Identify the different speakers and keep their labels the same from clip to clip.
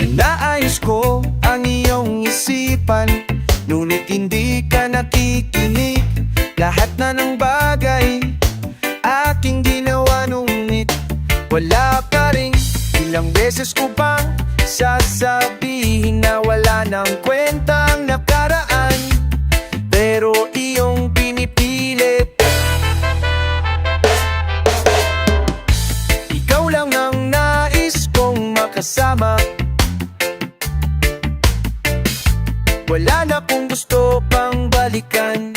Speaker 1: Inaayos ko ang iyong isipan, ngunit hindi ka nakikinig. Lahat na ng bagay aking ginawa, ngunit wala pa rin. Ilang beses ko bang sasabihin na wala nang kwentang nakaraan, pero iyong pinipilit. Ikaw lang ang nais kong makasama, wala na kung gusto pang balikan.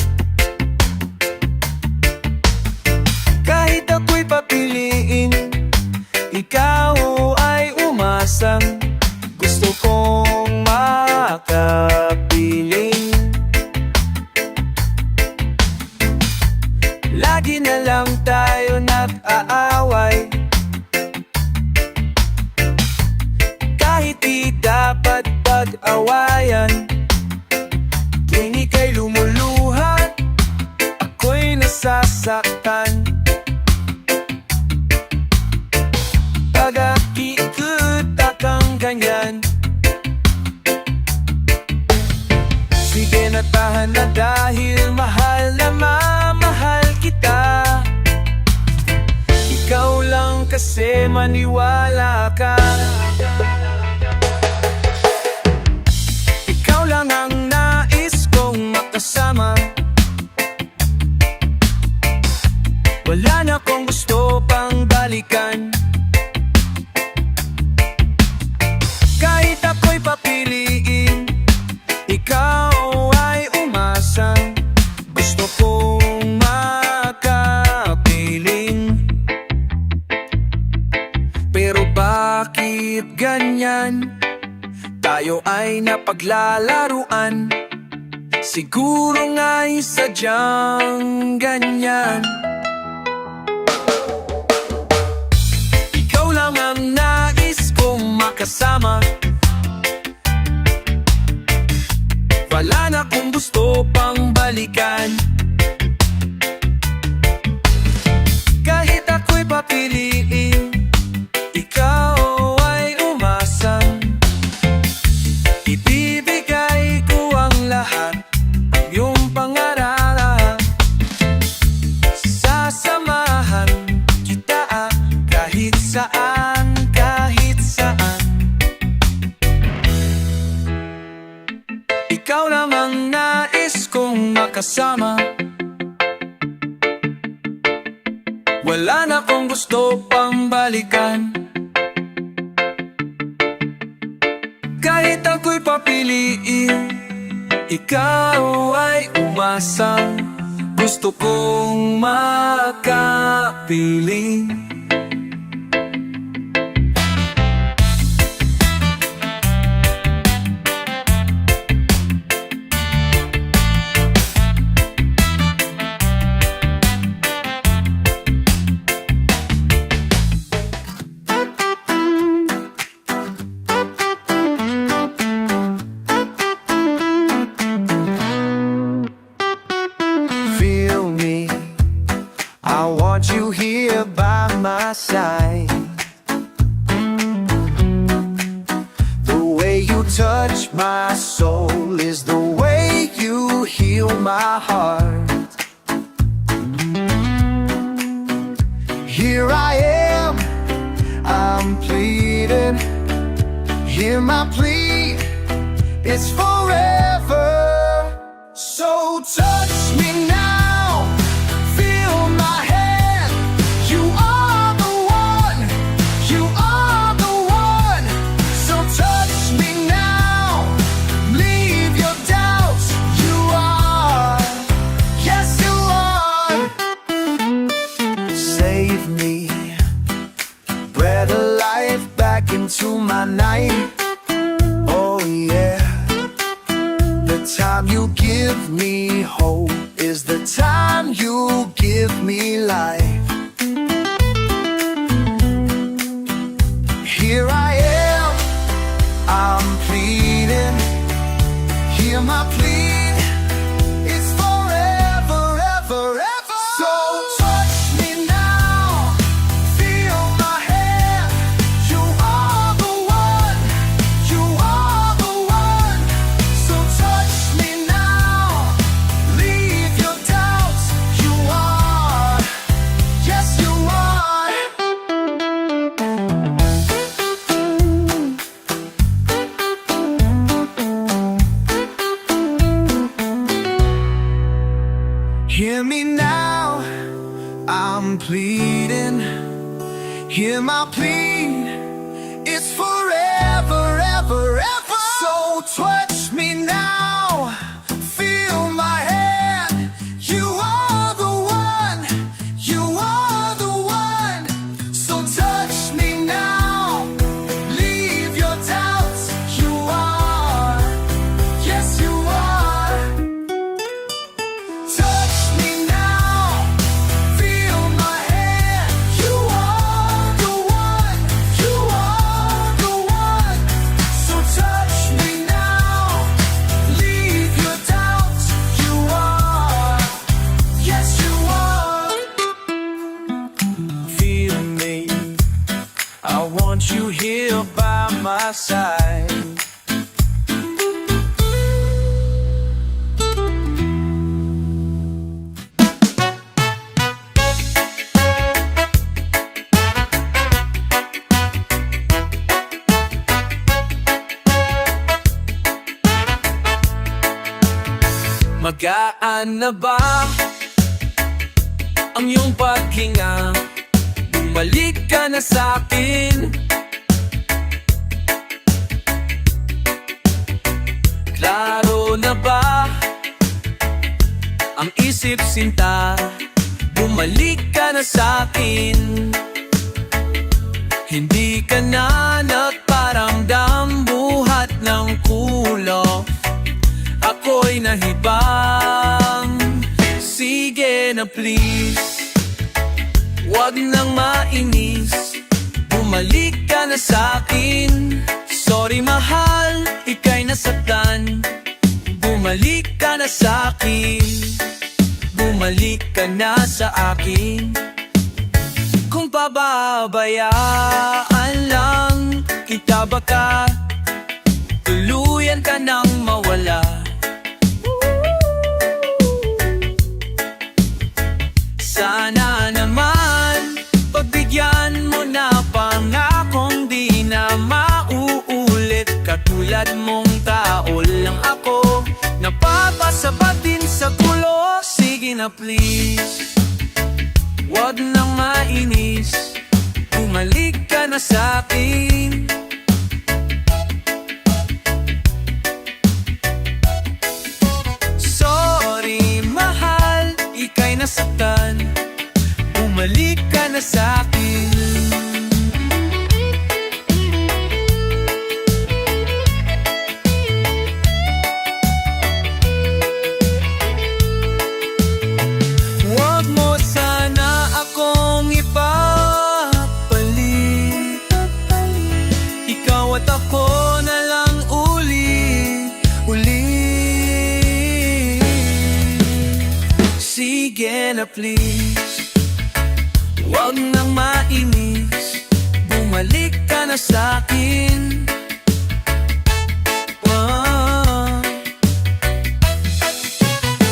Speaker 1: Kahit ako'y papiliin, ikaw ay umasang gusto kong makapiling. Lagi na lang tayo nag-aaway, kahit di dapat pag-awayan. Tuwing ika'y lumuluha, ako'y nasasaktan. Pag-akikita kang ganyan, sige na tahan na dahil mahal na mamahal kita. Ikaw lang kasi maniwala ka. Ikaw lang ang nais kong makasama, wala na kong gusto pang balikan. Kahit ako'y papiliin, ikaw ay umasang gusto kong makapiling. Pero bakit ganyan? Tayo ay napaglalaruan, siguro nga'y sadyang ganyan. Ikaw lang ang nais kong makasama, wala na kung gusto pang balikan. Kahit ako'y papiliin, ikaw ay umasang ibibigay ko ang lahat, ang iyong pangaralan. Sasamahan kita kahit saan, kahit saan. Ikaw lang ang nais kong makasama, wala na kung gusto pang balikan. Kahit ako'y papiliin, ikaw ay umasang gusto kong makapiling. I want you here by my side. The way you touch my soul is the way you heal my heart. Here I am, I'm pleading. Hear my plea, it's forever. So touch me now, feel my hand. You are the one, you are the one. So touch me now, leave your doubts. You are, yes you are. Save me, breathe a life back into my night. Oh yeah, the time you give me hope is the time you give me life. Here I am, I'm pleading. Hear my plea, it's forever, ever, ever. So touch me now, feel my hand. You are the one, you I'm pleading. Hear my plea. It's forever, ever, ever. So touch me now. Feel my hand. You are the one. You are the one. So touch me now. Leave your doubts. You are. Yes, you are. Touch me now. Feel my hand. You are the one. You are the one. So touch me now. Leave your doubts. You are. Yes, you are. Feel me. I want you here by my side. Magaan na ba ang iyong paghinga? Bumalik ka na sa'kin. Klaro na ba ang isip sinta? Bumalik ka na sa'kin. Hindi ka na nagparamdam buhat ng kulo. Ako'y nahibang. Sige na please, wag nang mainis. Bumalik ka na sa'kin. Sorry mahal, ika'y nasaktan. Bumalik ka na sa'kin. Bumalik ka na sa akin. Kung pababayaan lang kita, baka tuluyan ka nang mawala. Sana naman pagbigyan mo na pangakong di na mauulit. Katulad mong tao lang ako, napapasabat din sa gulo. Sige na please, wag nang mainis. Bumalik ka na sa'kin. Sorry mahal, ika'y nasaktan. Bumalik ka na sa'kin. Huwag mo sana akong ipapalit. Ikaw at ako na lang uli. Sige na please, wag nang mainis. Bumalik ka na sa'kin.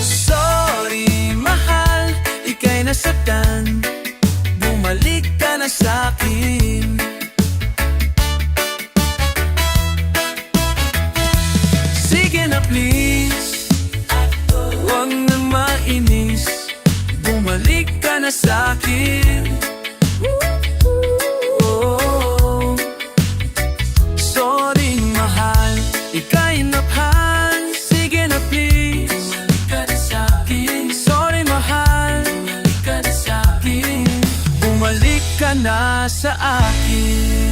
Speaker 1: Sorry mahal, ika'y nasaktan. Bumalik ka na sa'kin. Sige na please, wag nang mainis. Bumalik ka na sa'kin. Oh, sorry mahal, ika'y naphan. Sige na please, bumalik ka na sa'kin. Sorry mahal, bumalik ka na sa'kin. Bumalik ka na sa akin.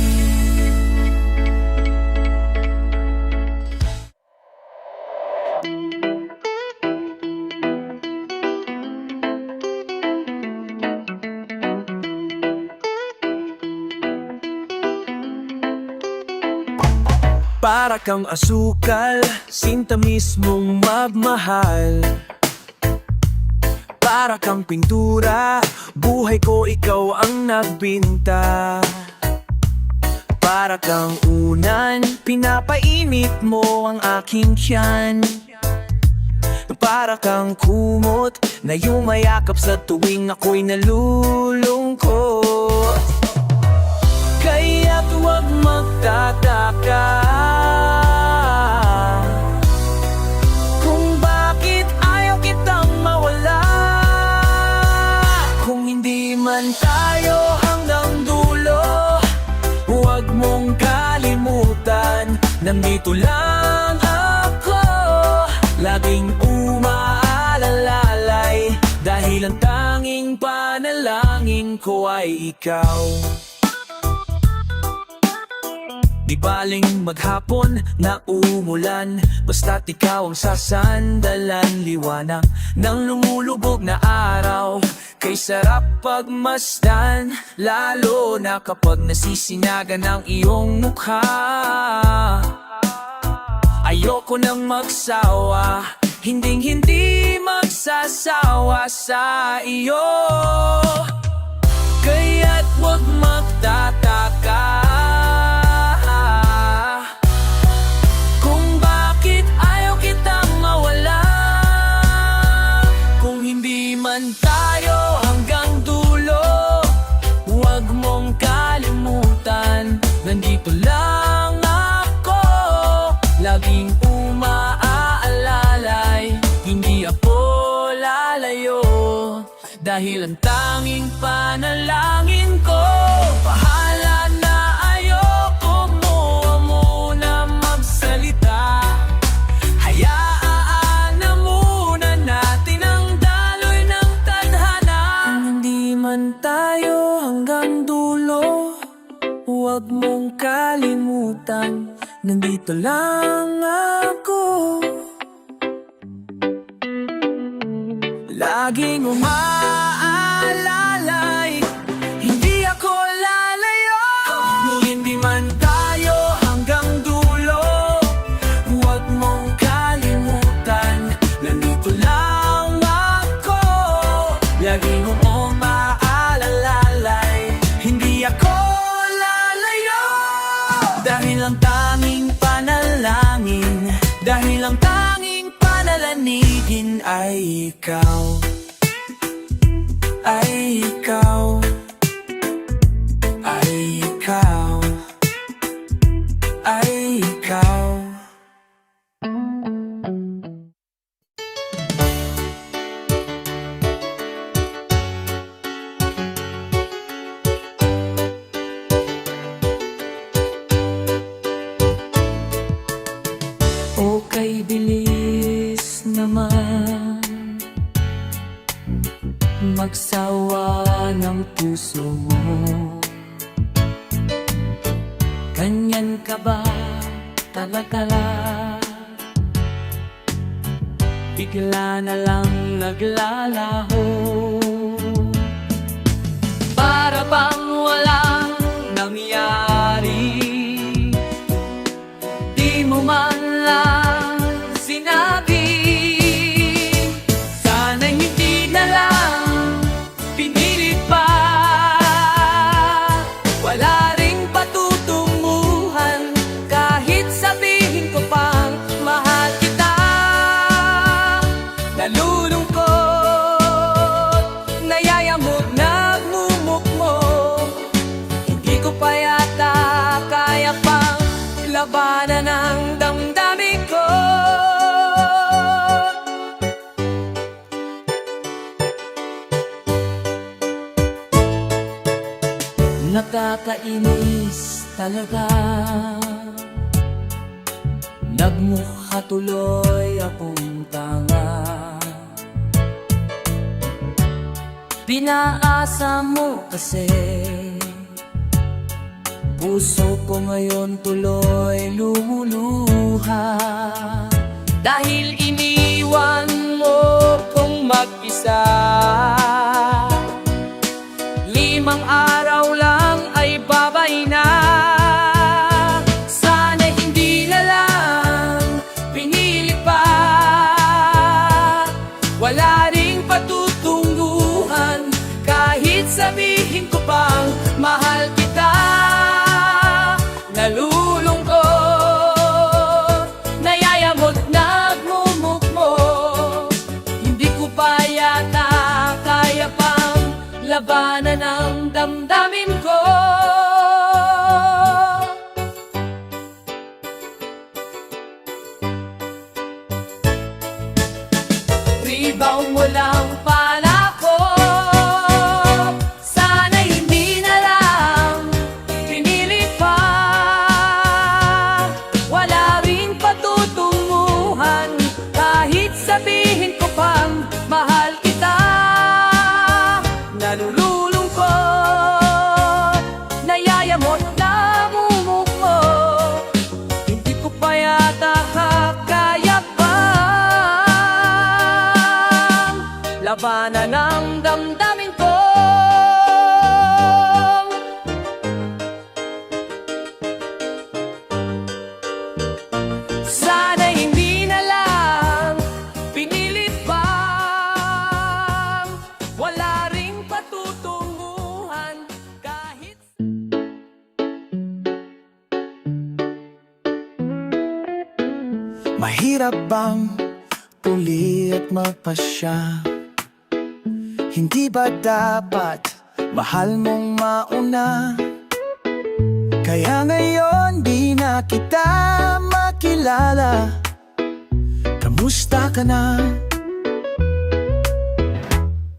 Speaker 1: Para kang asukal, sinta mismong magmahal. Para kang pintura, buhay ko ikaw ang nagbinta. Para kang unan, pinapainit mo ang aking tiyan. Para kang kumot na yumayakap sa tuwing ako'y nalulungkot. Kaya't huwag magtataka kung bakit ayaw kitang mawala. Kung hindi man
Speaker 2: nandito lang ako, laging umaalalay, dahil ang tanging panalangin ko ay ikaw. Di baling maghapon na umulan, basta't ikaw ang sasandalan. Liwanag ng lumulubog na araw, kay sarap pagmasdan, lalo na kapag nasisinagan ang iyong mukha. Ayoko nang magsawa, hinding-hindi magsasawa sa iyo. Kaya't huwag magtataka kung bakit ayaw kitang mawala. Kung hindi man tayo hanggang dulo, huwag mong kalimutan, nandito lang ako, laging umaalalay, hindi ako lalayo, dahil ang tanging panalangin ko, bahala na, ayoko mo muna magsalita. Hayaan na muna natin ang daloy ng tadhana. Kung hindi man tayo hanggang dulo, huwag mong kalimutan, nandito lang ako, laging umaalalay, hindi ako lalayo. Kung hindi man tayo hanggang dulo, huwag mong kalimutan, nandito lang ako, laging umaalalay, hindi ako lalayo, dahil ang tanging panalangin, dahil ang tanging panalangin ay ikaw, ay ikaw, ay ikaw, ay ikaw. Okay, bilis naman magsawa ng puso mo. Ganyan ka ba talaga? Bigla na lang naglalaho, para bang walang nangyari. Di mo man lang sinabi, sana'y hindi na lang pinilit pa. Wala ring patutunguhan, kahit sabihin ko pang mahal kita. Nalulungkot, nayayamot, nagmumukmok, hindi ko pa yata kaya pang labanan ang damdamin ko. Nakakainis talaga, nagmukha tuloy akong tanga. Pinaasa mo kasi, puso ko ngayon tuloy lumuluha, dahil iniwan mo kong mag-isa. 5 araw lang ay babay na, sana hindi na lang pinili pa. Wala ring patutunguhan, kahit sabihin ko pang mahal kita. Nalulungkot, nayayamot, nagmumukmok, hindi ko pa yata kaya pang labanan ang damdamin ko. Rebound mo lang pala ko, sana hindi na lang pinili pa. Wala labanan ng damdamin ko. Sana hindi na lang pinilit bang wala ring patutunguhan kahit
Speaker 1: Mahirap bang puli at magpasya? Hindi ba dapat mahal mong mauna? Kaya ngayon di na kita makilala. Kamusta ka na?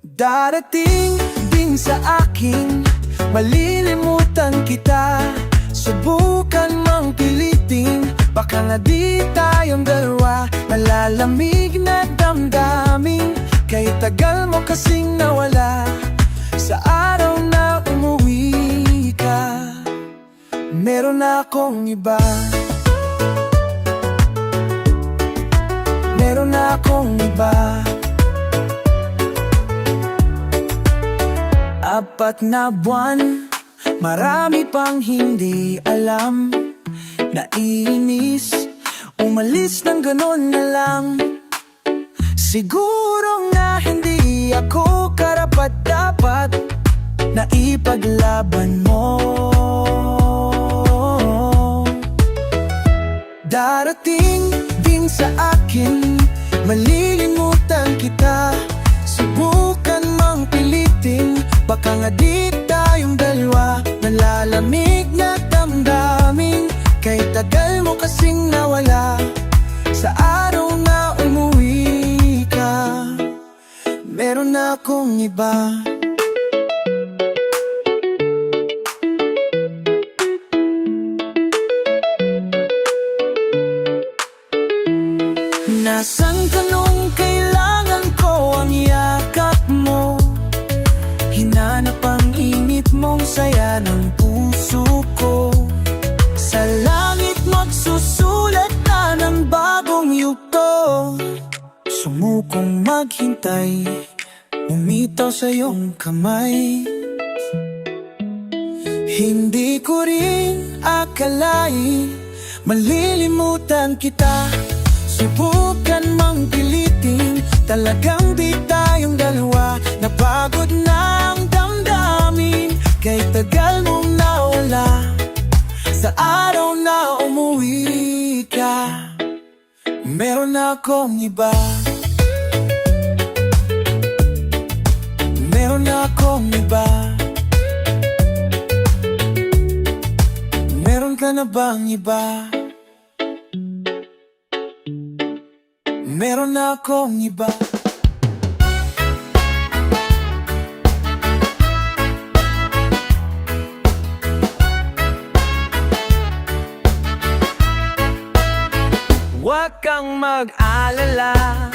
Speaker 1: Darating din sa akin, malilimutan kita. Subukan mang pilitin, baka nga di tayong dalawa. Malalamig na damdamin, kay tagal mo kasing nawala. Sa araw na umuwi ka, meron na akong iba. Meron na akong iba. 4 na buwan, marami pang hindi alam. Naiinis, umalis ng ganon na lang. Siguro nga hindi ako karapat-dapat na ipaglaban mo. Darating din sa akin, malilimutan kita. Subukan mang pilitin, baka nga di tayong dalawa. Nalalamig na damdamin, kay tagal mo kasing nawala. Sa araw na umuwi ka, meron na akong iba. Nasaan ka nung kailangan ko ang yakap mo? Hinanap ang init mong saya ng puso ko. Sa langit magsusulat na ng bagong yugto. Sumukong maghintay, umitaw sa iyong kamay. Hindi ko rin akalain malilimutan kita. Subukan mang pilitin, talagang di tayong dalawa. Napagod na ang damdamin, kay tagal mong nawala. Sa araw na umuwi ka, meron na akong iba. Meron na akong iba. Meron ka na bang iba? Meron na akong iba. Huwag kang mag-alala,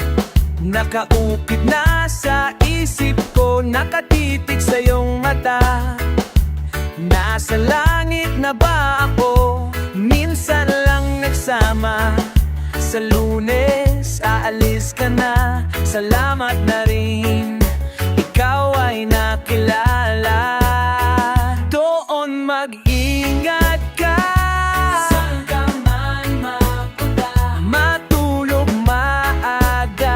Speaker 1: nakaukit na sa isip ko, nakatitig sa iyong mata. Nasa langit na ba ako? Minsan lang nagsama. Sa Lunes, aalis ka na. Salamat na rin, ikaw ay nakilala. Doon mag-ingat ka. Saan ka man mapunta, matulog maaga.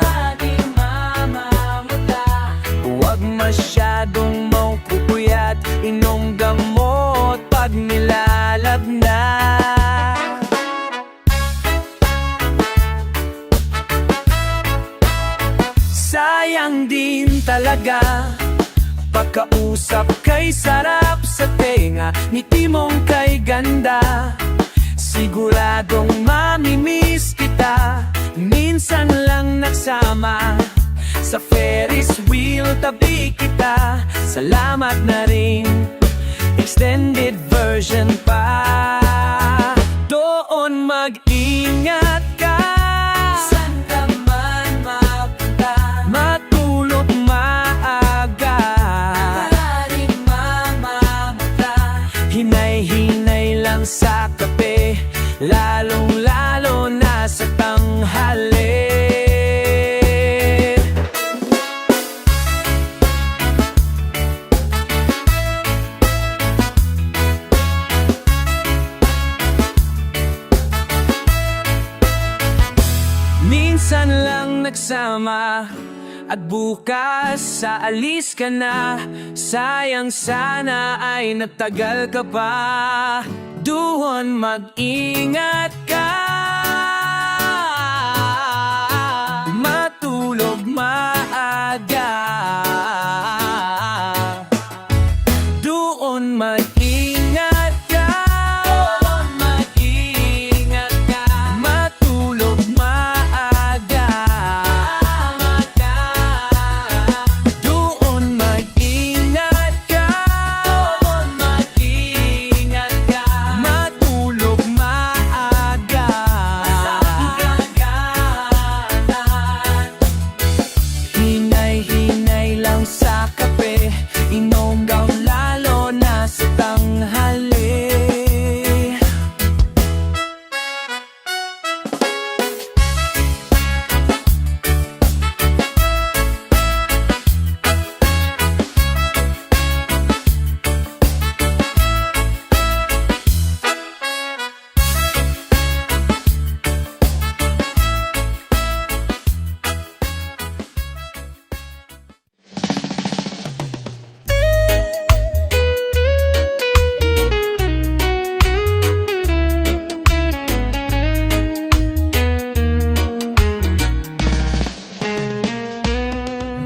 Speaker 1: Baka di mamamuta. Huwag masyadong mapupuyat, inom gamot pag nilalabnat. Sayang din talaga, pagkausap kay sarap sa tenga, ngiti mong kay ganda. Siguradong mamimiss kita, minsan lang nagsama. Sa Ferris wheel tabi kita, salamat na rin, extended version pa. Doon mag-ingat ka. Hinay-hinay lang sa kape, lalong-lalo na sa tanghali.
Speaker 3: minsan lang nagsama at bukas sa alis ka na. Sayang sana ay nagtagal ka pa. Doon mag-ingat ka. Matulog maaga. Doon mag-ingat ka. Doon mag-ingat ka. Matulog maaga. Doon mag-ingat ka. Doon mag-ingat ka. Matulog maaga. Hinay-hinay lang sa kape, inom daw lalo na sa tanghali.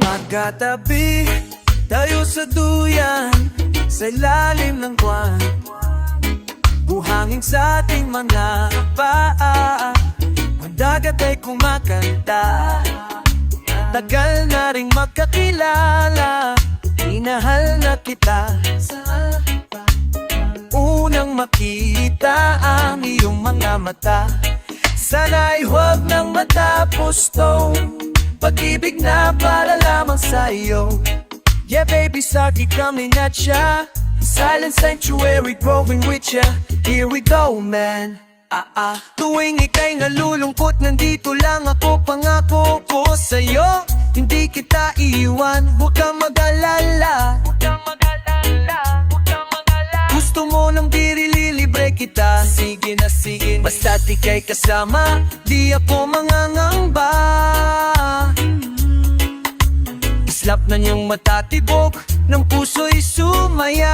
Speaker 3: Magkatabi tayo sa duyan, sa ilalim ng buwan, buhangin sa ating mga paa. Ang dagat ay kumakanta. Tagal na ring magkakilala, inahal na kita. Unang makita ang iyong mga mata, sana'y huwag nang matapos to. Pag-ibig na para lamang sa iyo. Yeah baby, saki coming at ya. Silent sanctuary growing with ya. Here we go man. Tuwing ika'y nalulungkot, nandito lang ako. Pangako ko sa'yo, hindi kita iiwan. Huwag kang mag-alala. Gusto mo nang libre kita. Sige na sige, basta't ika'y kasama, di ako mangangamba. Islap na niyang matatibok, ng puso'y sumaya.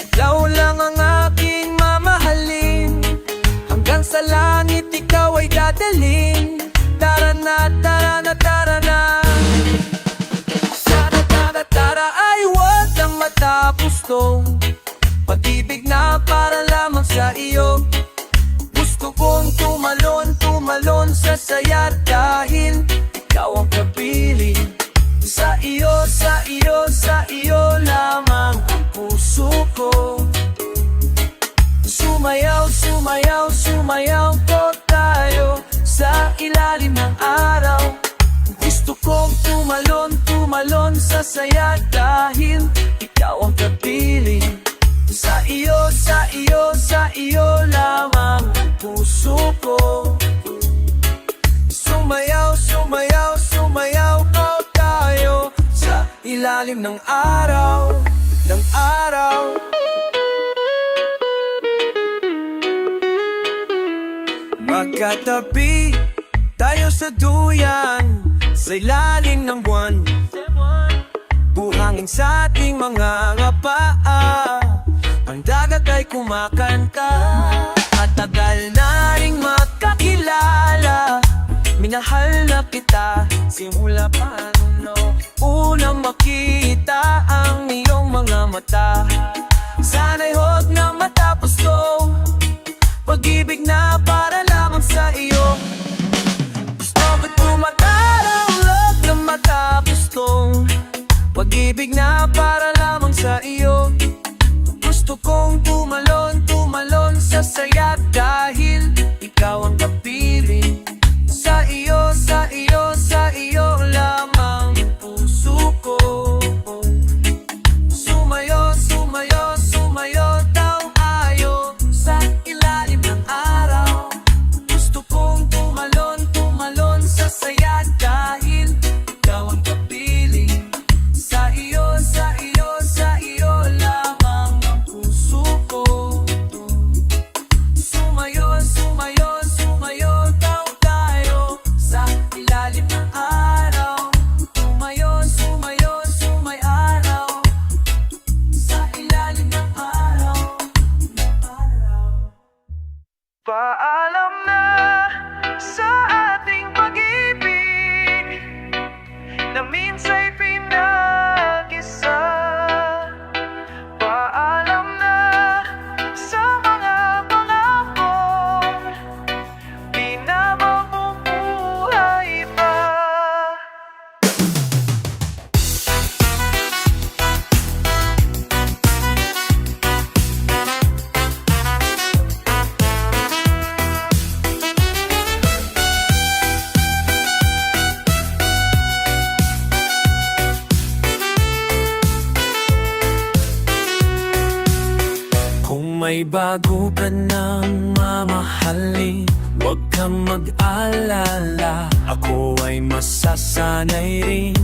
Speaker 3: Ikaw lang ang aking mamahalin, hanggang sa langit ikaw ay dadalhin. Tara na, tara na, tara na. Tara, tara, tara, ay huwag nang matapos to. Pag-ibig na para lamang sa iyo. Gusto kong tumalon, tumalon sa saya, dahil ikaw ang kapili. Sa iyo, sa iyo, sa iyo lamang ang puso ko. Sumayaw, sumayaw, sumayaw ko tayo sa ilalim ng araw. Gusto kong tumalon, tumalon sa saya, dahil ikaw ang kapili. Sa iyo, sa iyo, sa iyo lamang ang puso ko. Sumayaw, sumayaw, sumayaw ko tayo sa ilalim ng araw, ng araw. Magkatabi tayo sa duyan, sa ilalim ng buwan, buhangin sa ating mga paa. Ang dagat ay kumakanta, at tagal na ring magkakilala. Minahal na kita simula pa noon. Unang makita ang iyong mga mata, sana'y huwag na matapos to. Pag-ibig na para lamang sa iyo. Gusto ko't tumataraw, huwag na matapos to. Pag-ibig na para lamang sa iyo. Gusto kong tumalon, tumalon sa saya, dahil ikaw ang kapili. Sa iyo, sa iyo, sa iyo lamang ang puso ko. Sumayo, sumayo, sumayo daw ayo sa ilalim ng araw. Gusto kong tumalon, tumalon sa saya, dahil ikaw ang kapili. Sa iyo, sa iyo, sa iyo Kung may bago ka ng mamahalin, huwag kang mag-alala, ako ay masasanay rin.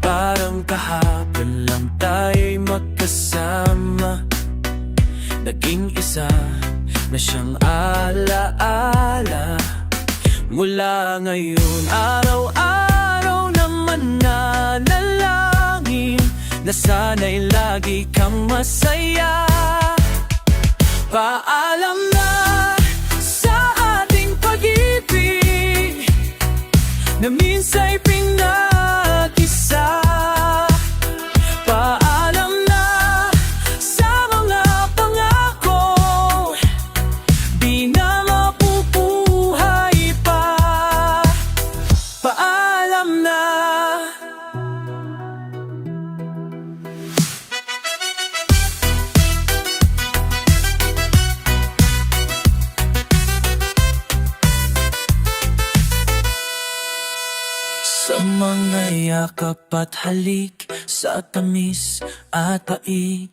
Speaker 3: Parang kahapon lang tayo'y magkasama, naging isa na siyang alaala. Mula ngayon, araw-araw naman nanalangin na sana'y lagi kang masaya. Paalam na sa ating pag-ibig na minsa'y pinag-isa. Paalam na sa mga pangako, di na mapupuhay pa. Paalam na. Sa mga yakap at halik, sa tamis at paig,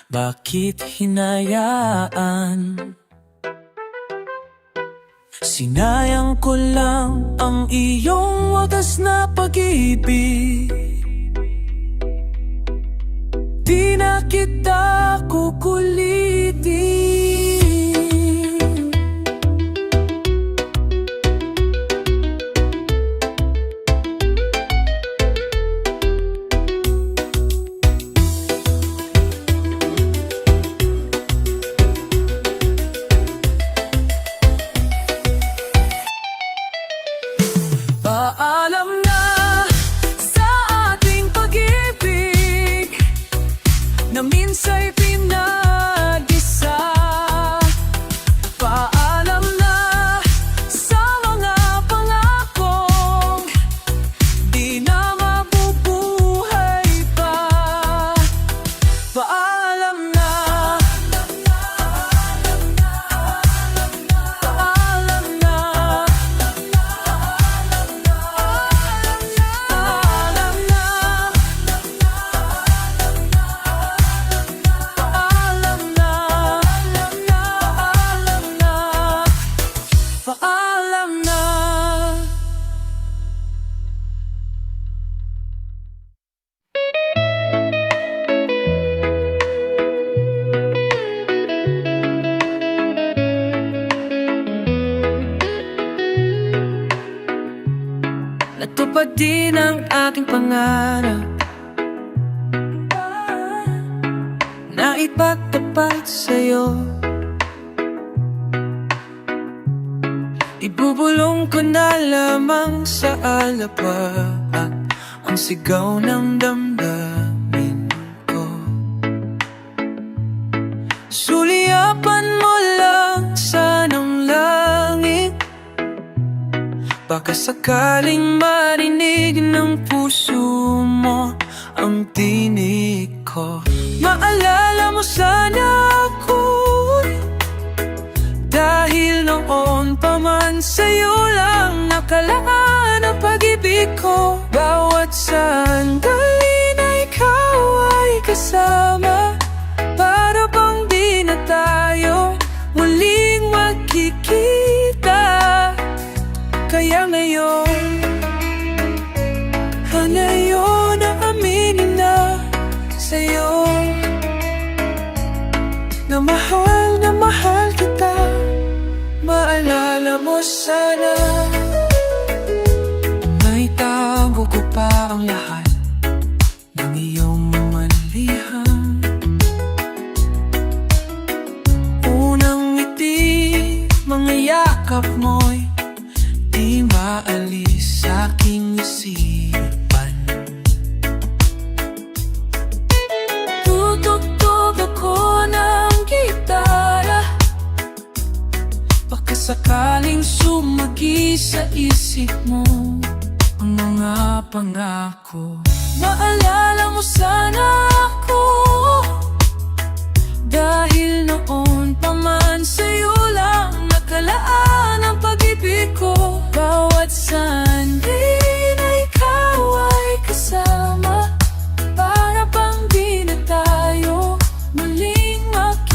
Speaker 3: bakit hinayaan? Sinayang ko lang ang iyong wagas na pag-ibig, di na kita kukulitin. Paalam na sa ating pag-ibig na minsa'y pinag-isa. Paalam na sa mga pangakong di na mabubuhay pa. Paalam na. Paalam na. Paalam na. Natupad din ang aking pangarap na ipagtapat sa'yo. Ibubulong ko na lamang sa alapaap ang sigaw ng damdamin ko. Suliyapan mo lang sanang langit, baka sakaling marinig ng puso mo ang tinig ko. Maalala mo sana ako, dahil noon pa man sa'yo lang nakalaan ang pag-ibig ko. Bawat sandali na ikaw ay kasama, para bang di na tayo muling magkikita. Kaya ngayon na aminin na sa'yo na mahal kita. Maalala mo sana, may tago ko pa ang lahat ng iyong mga liham. Unang ngiti, mga yakap mo'y di maalis sa aking isipan. Tutugtog ako ng gitara, baka sakaling sumagi sa isip mo ang mga pangako. Maalala mo sana ako, dahil noon pa man sa'yo lang nakalaan ang pag-ibig ko. Bawat sandali na ikaw ay kasama, para bang di na tayo muling magkikita.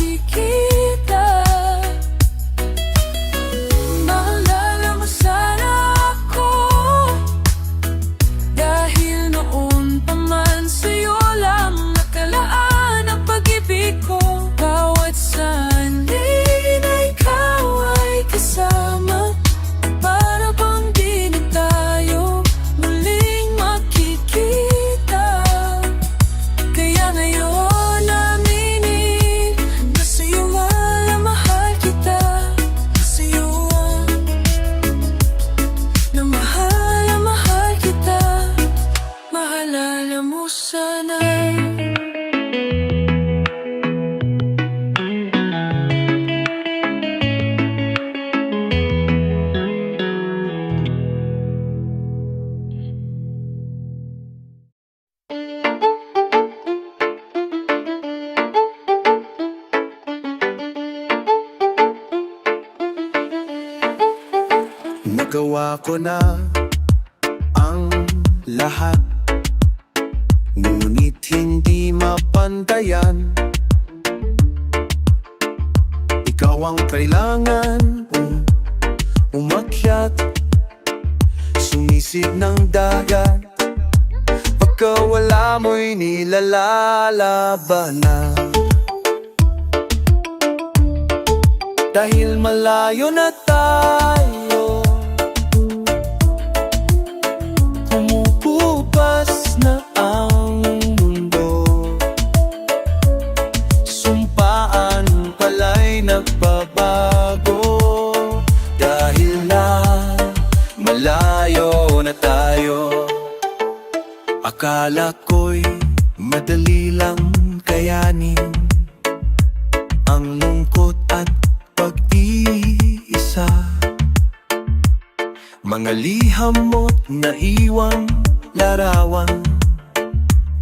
Speaker 1: Nagawa ko na ang lahat, ngunit hindi mapantayan. Ikaw ang kailangan kong umakyat, sumisid ng dagat. Pagka wala mo'y nilalalabanan. Dahil malayo na tayo, pumupupas na ang mundo. Sumpaan pala'y nagbabago, dahil na malayo na tayo. Akala ko'y madali lang kayanin ang lungkot at pag-iisa. Mga liham mo't naiwang larawan,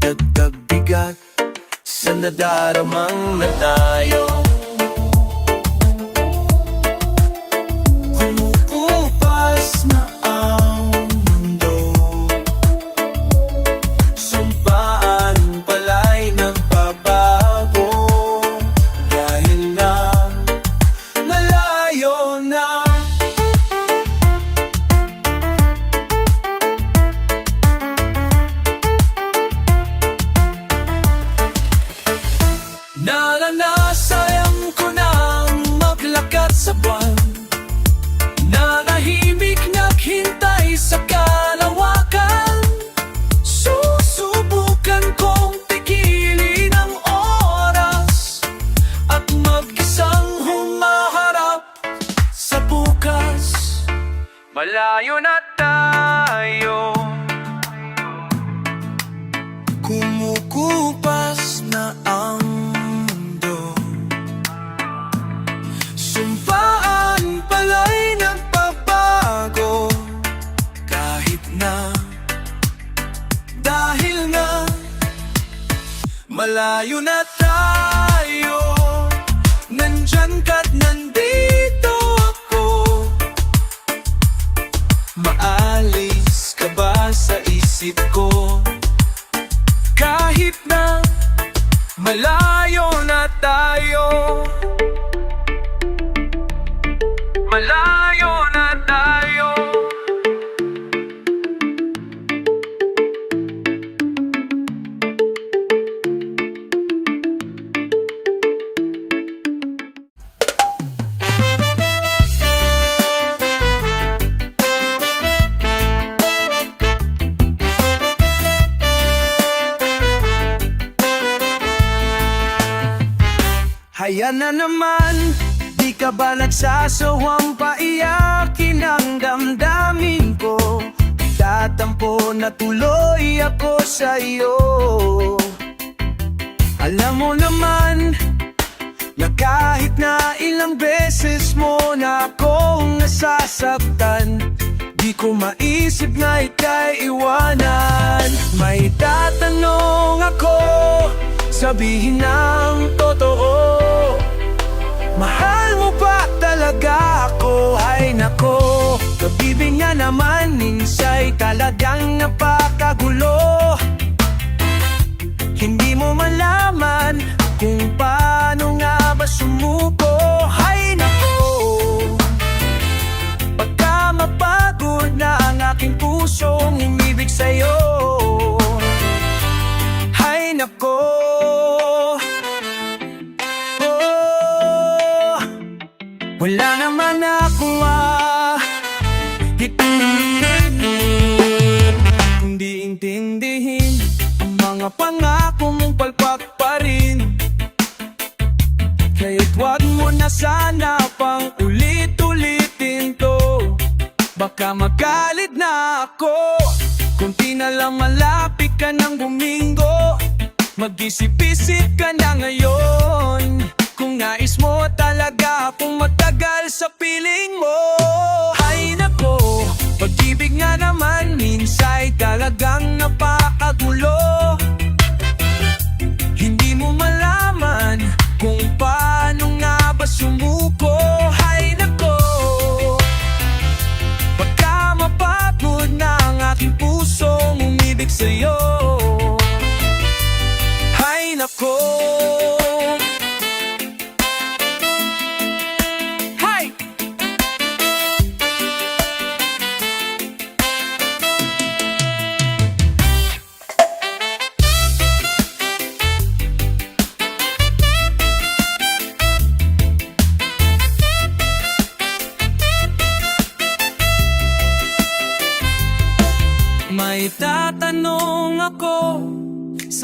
Speaker 1: dagdag bigat sa nadaramang na tayo. Pumupupas na ang mundo, sumpaan pala'y nagbabago, dahil na malayo na. Naranasan ko nang maglakad sa buwan, nanahimik naghintay sa kalawakan. Susubukan kong tigilin ang oras at mag-isang humaharap sa bukas. Malayo na tayo, kumukupas na ang mundo. Sumpaan pala'y nagbabago, kahit na, dahil nga malayo na tayo. Nandyan ka't nandito ako. Maalis ka ba sa isip ko? Kahit na malayo na tayo, malayo na tayo. Ayan na naman, di ka ba nagsasawang paiyakin ang damdamin ko? Tatampo na tuloy ako sa'yo. Alam mo naman na kahit na ilang beses mo na akong nasasaktan, di ko maisip na ika'y iwanan. May tatanong ako, sabihin ng totoo, mahal mo ba talaga ako? Ay nako, kabibig nga naman, minsa'y talagang napakagulo. Hindi mo malaman kung paano nga ba sumuko. Ay nako, pagka mapagod na ang aking pusong umibig sa'yo. Ay nako, wala naman akong hindi intindihin ang mga pangako mong palpak pa rin. Kaya't wag mo na sana pang ulit-ulitin to. Baka magalit na ako kung di na lang malapit ka ng Domingo. Mag-isip-isip ka na ngayon kung nais mo talaga akong matagal sa piling mo. Ay nako, pag-ibig nga naman minsa'y talagang napakagulo. Hindi mo malaman kung paano nga ba sumuko. Ay nako, pagka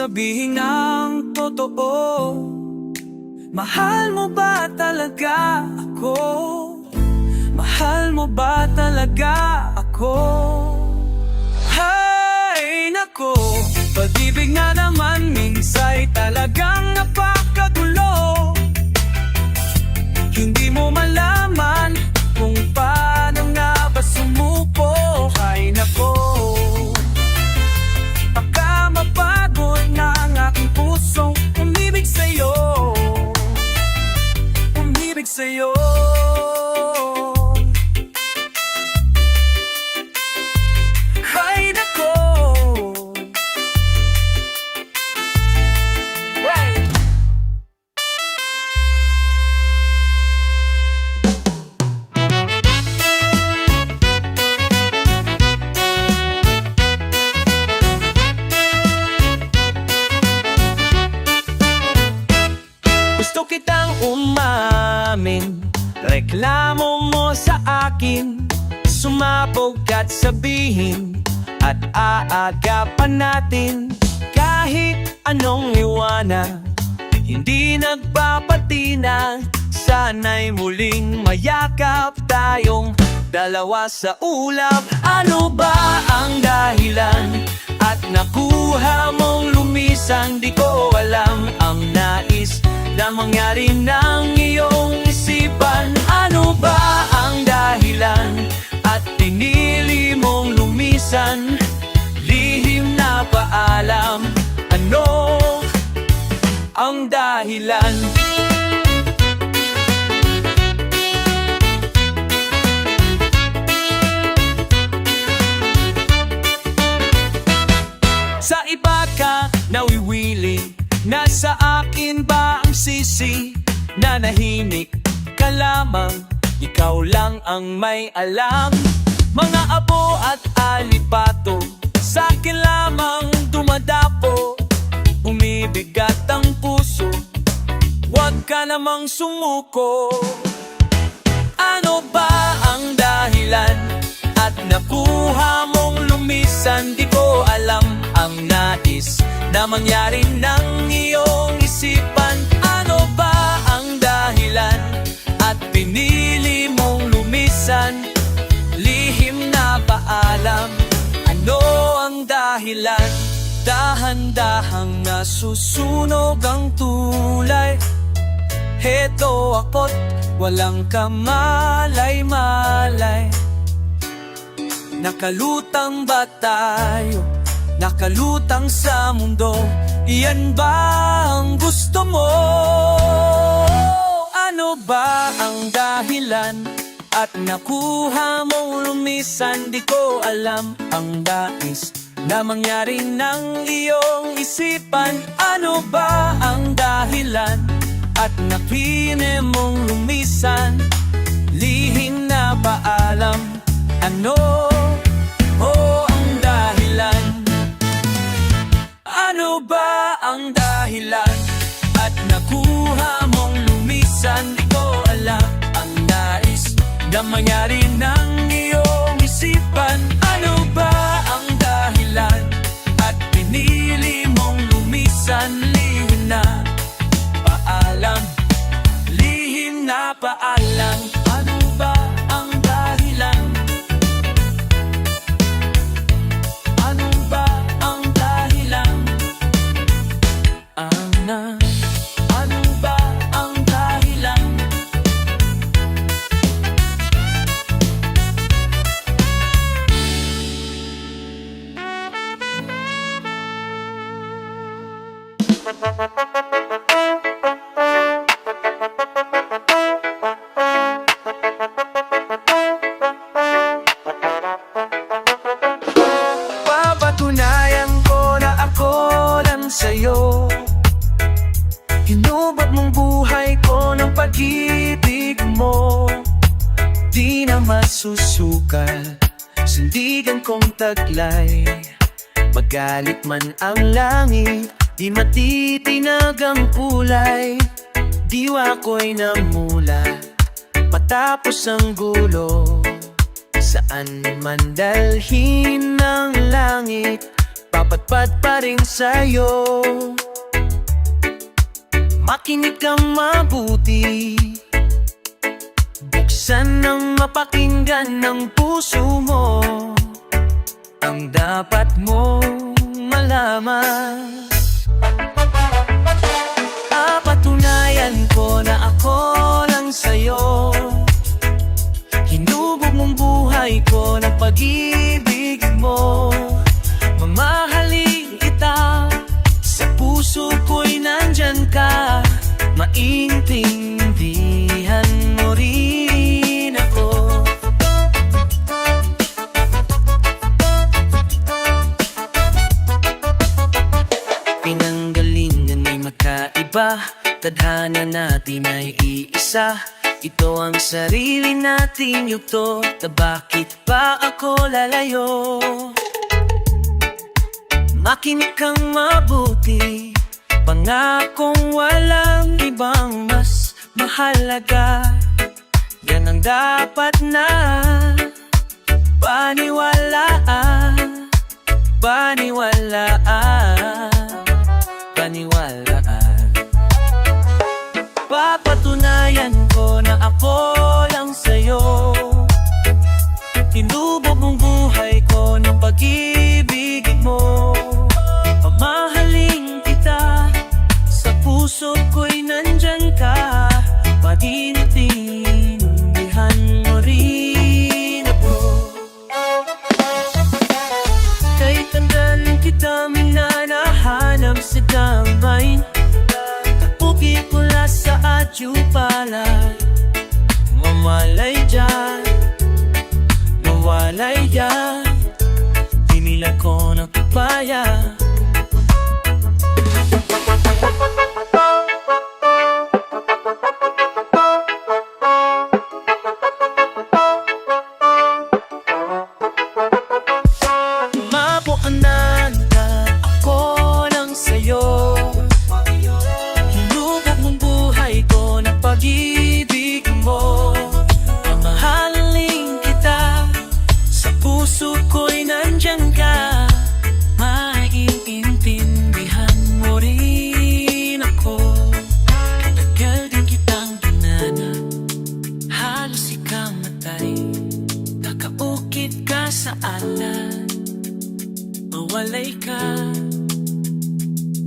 Speaker 3: sabihin ng totoo. Mahal mo ba talaga ako? Mahal mo ba talaga ako? Hay nako, pag-ibig na naman minsa'y talagang napakagulo. Hindi mo malaman kung paano nga ba sumuko. Hay nako, baka mapagod na ang aking pusong umibig sa'yo. Umibig sa'yo. Hay nako, right. Gusto kitang umamin, reklamo mo sa akin, sumabog at sabihin, at aagapan natin. Kahit anong liwanag, hindi nagpapatina. Sana'y muling mayakap tayong dalawa sa ulap. Ano ba ang dahilan? At nakuha mong lumisan, di ko alam ang nais na mangyari ng iyong isipan. Ano ba ang dahilan? At pinili mong lumisan, lihim na paalam. Ano ang dahilan? Sa iba ka nawiwili, nasa akin ba ang sisi? Nanahimik ka lamang, ikaw lang ang may alam. Mga apo at alipato, sa akin lamang dumadapo. Bumibigat ang puso, huwag ka namang sumuko. Ano ba ang dahilan? At nakuha mong lumisan, di ko alam ang nais na mangyari ng iyong isipan. Ano ba ang dahilan? At pinili mong lumisan, lihim na paalam. Ano ang dahilan? Dahan-dahang nasusunog ang tulay. Heto ako't walang kamalay-malay. Nakalutang ba tayo? Nakalutang sa mundo? Iyan ba ang gusto mo? Ano ba ang dahilan? At nakuha mong lumisan, di ko alam ang nais na mangyari ng iyong isipan. Ano ba ang dahilan? At napili mong lumisan, lihim na paalam. Ano ang dahilan? Ano ba ang dahilan? At nakuha mong lumisan, di ko alam ang nais na mangyari ng iyong isipan. Ano ba ang dahilan? At pinili mong lumisan, lihim na paalam. Lihim na paalam. Ano ba ang dahilan? Ano ba ang dahilan? Ano ba ang dahilan? Papatunayan ko na ako lang sa'yo. Hinubad mong buhay ko ng pag-ibig mo. Di na masusukal, sandigan kong taglay. Magalit man ang langit, di matitinag ang kulay. Diwa ko'y namula, matapos ang gulo. Saan man dalhin ng langit, patpat pa rin sa'yo. Makinig kang mabuti, buksan ng mapakinggan ng puso mo ang dapat mong malaman. Patunayan ko na ako lang sa'yo. Hinubog mong buhay ko ng pag-ibig mo. Mamahalin kita, sa puso ko'y nandyan ka. Maintindihan mo rin ako. Pinanggalingan ay magkaiba, tadhana natin ay iisa. Ito ang sarili nating yugto, na bakit pa ako lalayo? Makinig kang mabuti, pangakong walang ibang mas mahalaga. Yan ang dapat na paniwalaan, paniwalaan, paniwalaan. Papatunayan ko na ako lang sa'yo. Hinubog mong buhay ko ng pag-ibig mo. Mamahalin kita, sa puso ko'y nandyan ka. Panintindihan mo rin ako. Kay tandaan kita minanahanap sa damay. Tapukin ko la sa adyo palay. Mamalay dyan, mawalay dyan. Dinilan ko ng papaya. Mabuanan na ako lang sa'yo. Hinubog mong buhay ko ng pag-ibig mo. Mamahalin kita, sa puso ko'y nandyan ka. Maiintindihan mo rin ako. Tagal din kitang pinanap, halos ikamatay. Nakaukit ka sa alan, mawalay ka,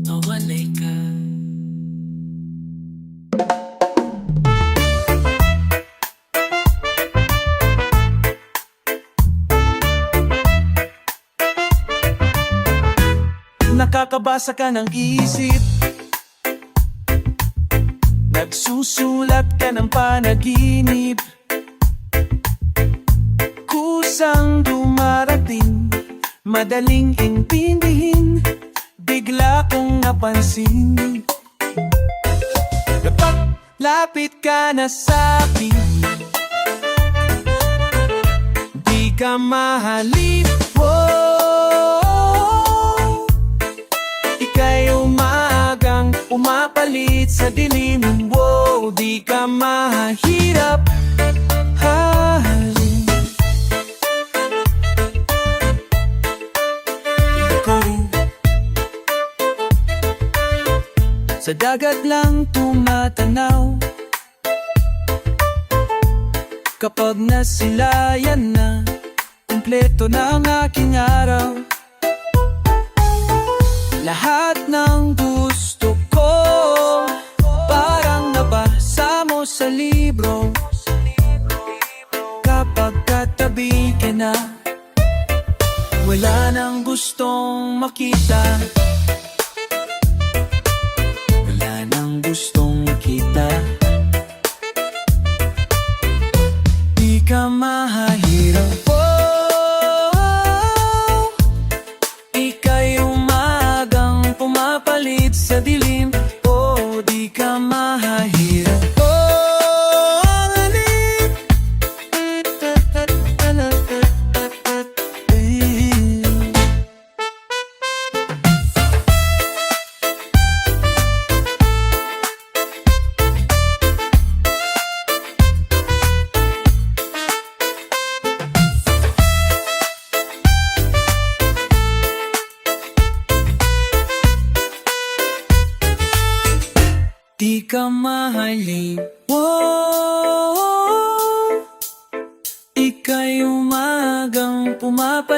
Speaker 3: mawalay ka. Nakakabasa ka ng isip, nagsusulat ka ng panaginip. Kusang dumarating, madaling intindihin, bigla kong napansin. Kapag lapit ka na sa'kin, di ka mahalip. Ika'y umagang umapalit sa dilim. Wow, di ka mahirap. Ikaw rin. Sa dagat lang tumatanaw, kapag nasilayan na, kumpleto na ang aking araw. Lahat ng gusto ko, parang nabasa mo sa libro. Kapag katabi ka na, wala nang gustong makita. Wala nang gustong makita. Di ka mahahirap. Ika'y umagang pumapalit sa dilim. Oh, di ka mahahirap.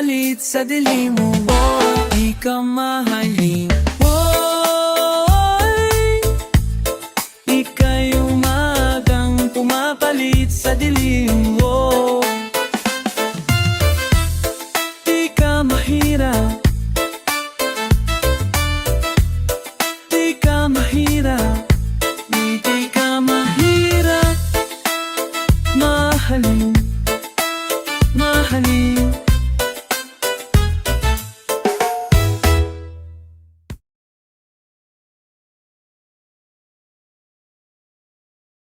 Speaker 3: sulit sa dilim mo, di ka mahalin